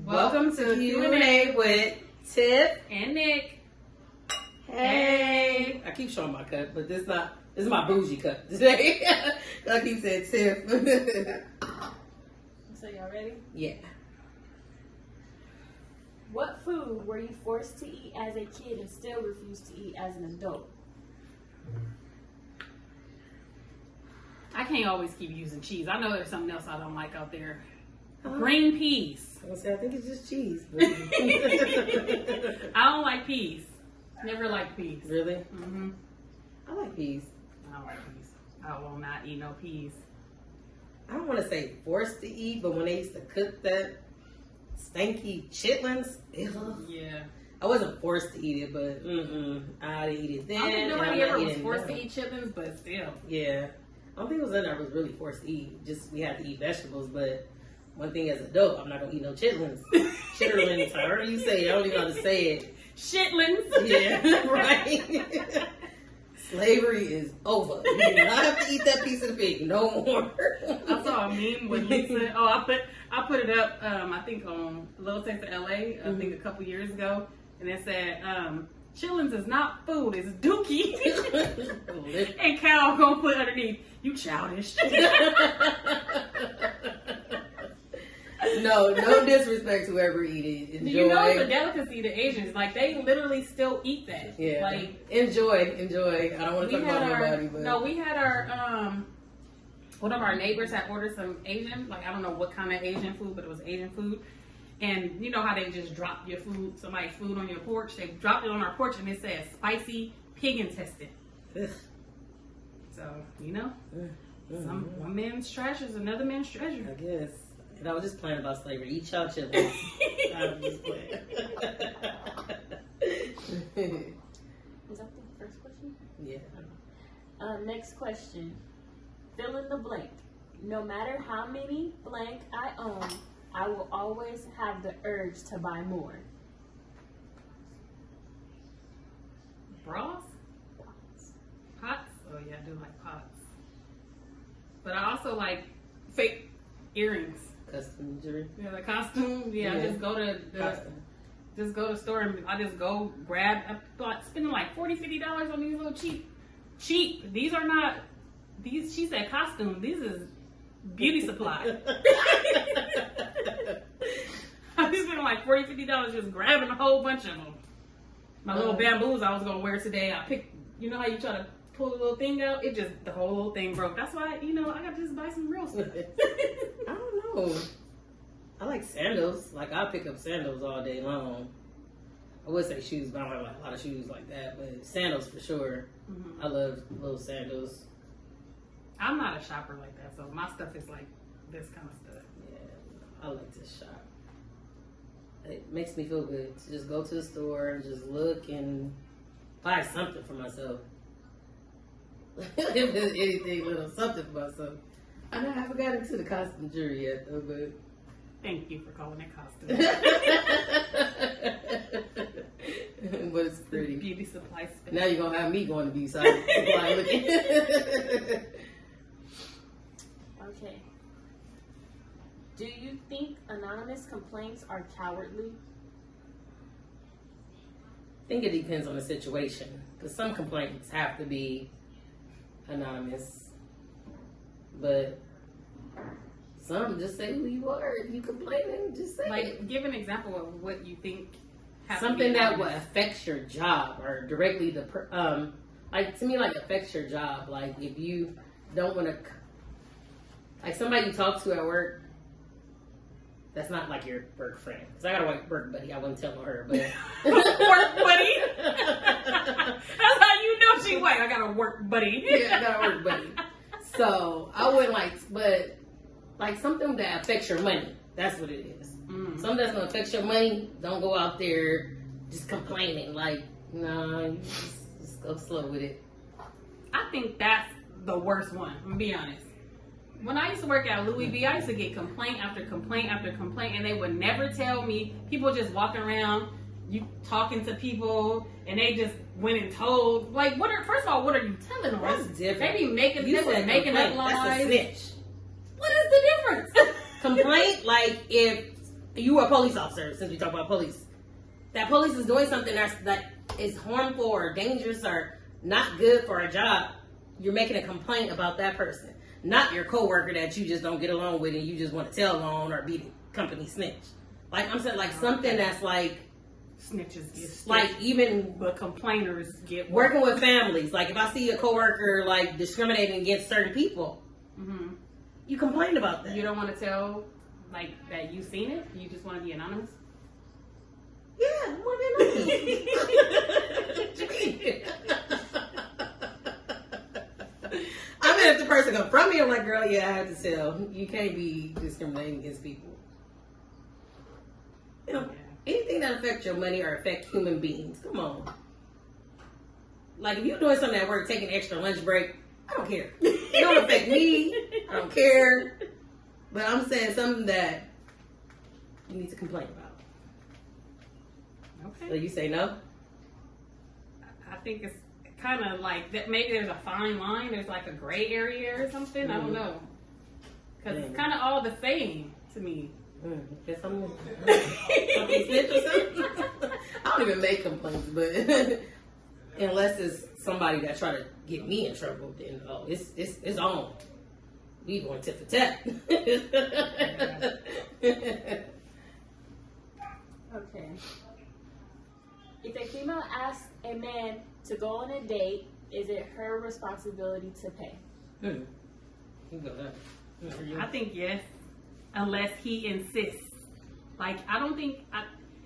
Welcome to Q&A with Tiff and Nick. Hey. I keep showing my cup, but this is my bougie cup today. I keep saying Tiff. So y'all ready? Yeah. What food were you forced to eat as a kid and still refuse to eat as an adult? I can't always keep using cheese. I know there's something else I don't like out there. Green peas. I think it's just cheese. I don't like peas. Never liked peas. Really? Mm-hmm. I like peas. I don't like peas. I will not eat no peas. I don't want to say forced to eat, but when they used to cook that stanky chitlins, Yeah. I wasn't forced to eat it, but I didn't eat it then. I don't think nobody ever was forced to eat chitlins, but still. Yeah. I don't think it was that I was really forced to eat. Just we had to eat vegetables, but one thing as an adult, I'm not gonna eat no chitlins. Chitterlings, however you say it. I don't even know how to say it. Shitlins. Yeah, right. Slavery is over. You do not have to eat that piece of the pig no more. I saw a meme when you said, I put it up, I think on Little Taste of LA, I think a couple years ago, and it said, chitlins is not food, it's dookie. And Cal gonna put underneath, you childish. No disrespect to whoever eat it. Enjoy. You know it's a delicacy to Asians. Like, they literally still eat that. Yeah. Like, enjoy. I don't want to talk about nobody, but no, we had our one of our neighbors had ordered some Asian, like I don't know what kind of Asian food, but it was Asian food. And you know how they just drop your food, somebody's food on your porch? They dropped it on our porch and it said spicy pig intestine. Ugh. So, you know, one man's trash is another man's treasure. I guess. And I was just playing about slavery. Eat y'all chitlins. I was just playing. Is that the first question? Yeah. Next question. Fill in the blank. No matter how many blank I own, I will always have the urge to buy more. Bras? Pots? Oh yeah, I do like pots. But I also like fake earrings. Custom jewelry. Yeah, the costume. Yeah, Yeah. Just go to the store and I just go grab. I thought spending like $40-$50 on these little cheap. These are not. These she said costume. These is beauty supply. I just spent like $40-$50 just grabbing a whole bunch of them. My little bamboos I was gonna wear today. I picked. You know how you try to pull the little thing out? It just the whole little thing broke. That's why I gotta just buy some real stuff. I don't know. I like sandals. Like I'll pick up sandals all day long. I would say shoes, but I don't have like a lot of shoes like that. But sandals for sure. Mm-hmm. I love little sandals. I'm not a shopper like that, so my stuff is like this kind of stuff. Yeah, I like to shop. It makes me feel good to just go to the store and just look and buy something for myself. If there's anything, little something for myself. I haven't got into the costume jewelry yet, though, but. Thank you for calling it costume. But it's pretty. Beauty supply space. Now you're gonna have me going to beauty supply looking. Okay. Do you think anonymous complaints are cowardly? I think it depends on the situation, because some complaints have to be anonymous, but some just say who you are. If you complaining, just say it. Like, give an example of what you think. Something that would affect your job or directly like to me, like affects your job. Like if you don't want to, like somebody you talk to at work, that's not like your work friend. Cause I got a work buddy. I wouldn't tell her, but work buddy. That's how you know she white. I got a work buddy. Yeah, I got a work buddy. So I wouldn't but like something that affects your money. That's what it is. Something that's gonna affect your money. Don't go out there just complaining. Like, no, you just go slow with it. I think that's the worst one. I'm gonna be honest. When I used to work at Louis V, I used to get complaint after complaint after complaint, and they would never tell me. People just walking around, you talking to people, and they just went and told. Like, first of all, what are you telling them? That's different. They be making up lies. That's a snitch. What is the difference? Complaint, like if you are a police officer, since we talk about police. That police is doing something that is harmful or dangerous or not good for a job. You're making a complaint about that person, not your coworker that you just don't get along with and you just want to tell on or be the company snitch. Like I'm saying, like something that's like snitches get stitched, like even but complainers get working with families. Like if I see a coworker like discriminating against certain people, you complain about that. You don't want to tell like that you've seen it. You just want to be anonymous. Yeah, I want to be anonymous. What you mean? I mean, if the person comes from me, I'm like, girl, yeah, I have to tell. You can't be discriminating against people. You know, anything that affects your money or affect human beings, come on. Like, if you're doing something at work, taking extra lunch break, I don't care. It don't affect me. I don't care. But I'm saying something that you need to complain about. Okay. So you say no? I think it's kind of like that. Maybe there's a fine line. There's like a gray area or something. I don't know. Because it's kind of all the same to me. Guess I'm snitch or something. I don't even make complaints, but unless it's somebody that try to get me in trouble, then it's on. We going tit for tat. Okay. If a female asks a man to go on a date, is it her responsibility to pay? You go there. I think yes, unless he insists. Like, I don't think,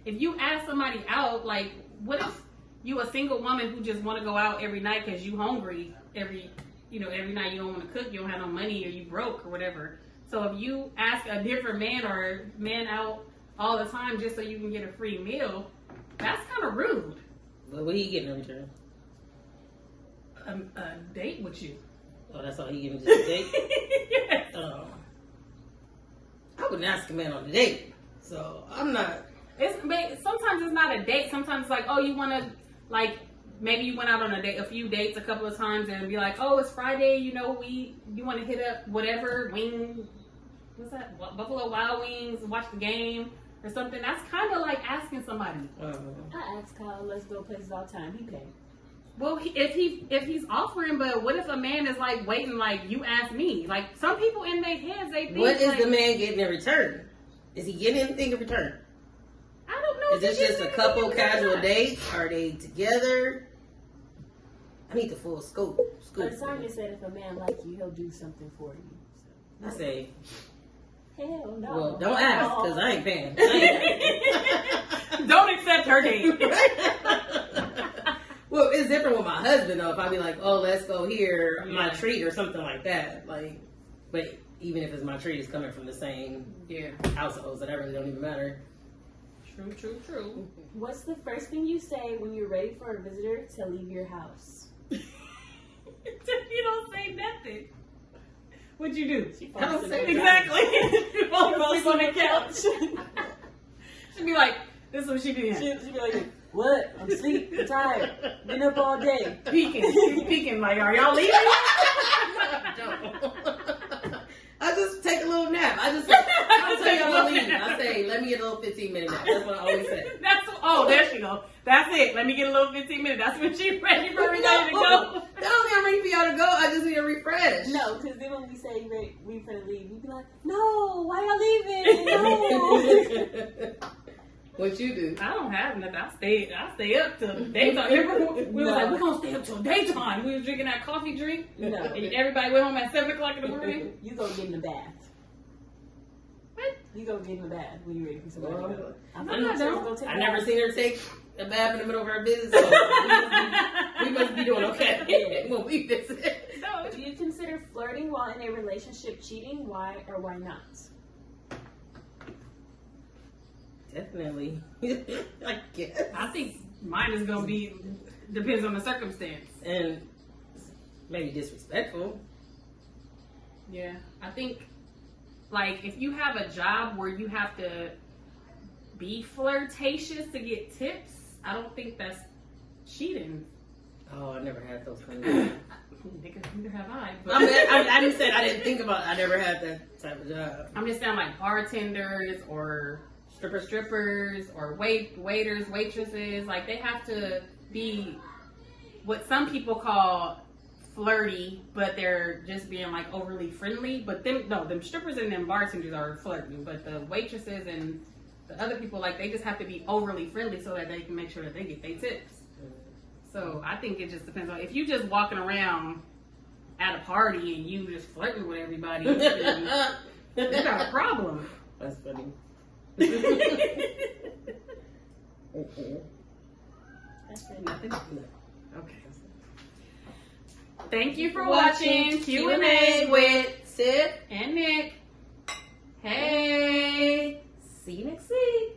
if you ask somebody out, like, what if you a single woman who just want to go out every night because you hungry every night you don't want to cook, you don't have no money, or you broke or whatever. So if you ask a different man or man out all the time just so you can get a free meal, that's kind of rude. But what are you getting in return? A date with you. Oh, that's all he giving, just a date? Yes. I wouldn't ask a man on a date, so I'm not. Sometimes it's not a date. Sometimes it's like, oh, you want to, like, maybe you went out on a few dates a couple of times and be like, oh, it's Friday, you want to hit up whatever, what's that, Buffalo Wild Wings, watch the game or something. That's kind of like asking somebody. I ask Kyle, let's go places all the time. He paid. Well, if he's offering, but what if a man is like waiting, like you asked me? Like some people in their heads, they think. What is the man getting in return? Is he getting anything in return? I don't know. Is this just a couple casual dates? Are they together? I need the full scope. But Sonya said if a man like you, he'll do something for you. So. I say, hell no. well, don't ask because I ain't paying. Don't accept her date. Well, it's different with my husband though. If I be like, oh, let's go here, my treat or something like that. Like, but even if it's my treat, it's coming from the same household, so that really don't even matter. True. What's the first thing you say when you're ready for a visitor to leave your house? You don't say nothing. What'd you do? I don't say exactly. You fall asleep on the couch. She'd be like, this is what she do. She'd be like, what? I'm asleep. I'm tired. Been up all day. She's peeking like, are y'all leaving? I just take a little nap. I don't tell y'all to leave. I say, let me get a little 15-minute nap. That's what I always say. There she goes. That's it. Let me get a little 15 minutes. That's when she's ready for everybody to go. I don't mean I'm ready for y'all to go. I just need a refresh. No, because then when we say we finna leave, you be like, no, why y'all leaving? No. What you do? I don't have nothing. I stay up till daytime. We were like, we're gonna stay up till daytime. We was drinking that coffee drink. No. And everybody went home at 7 o'clock in the morning. You go get in the bath. What? You go get in the bath when you're ready for somebody to go. I never seen her take a bath in the middle of her business. So we must be doing okay when we visit. So, do you consider flirting while in a relationship cheating? Why or why not? Definitely. I guess. I think mine is gonna be depends on the circumstance. And maybe disrespectful. Yeah. I think like if you have a job where you have to be flirtatious to get tips, I don't think that's cheating. Oh, I never had those things. Neither have I. But I didn't think about it. I never had that type of job. I'm just saying like bartenders or strippers or waiters, waitresses. Like, they have to be what some people call flirty, but they're just being like overly friendly. But them strippers and them bartenders are flirting, but the waitresses and the other people, like, they just have to be overly friendly so that they can make sure that they get their tips. So I think it just depends on, if you just walking around at a party and you just flirting with everybody, then you got a problem. That's funny. That's it. Nothing. No. Okay. Thank you for watching Q&A with Tiff and Nick. Hey. See you next week.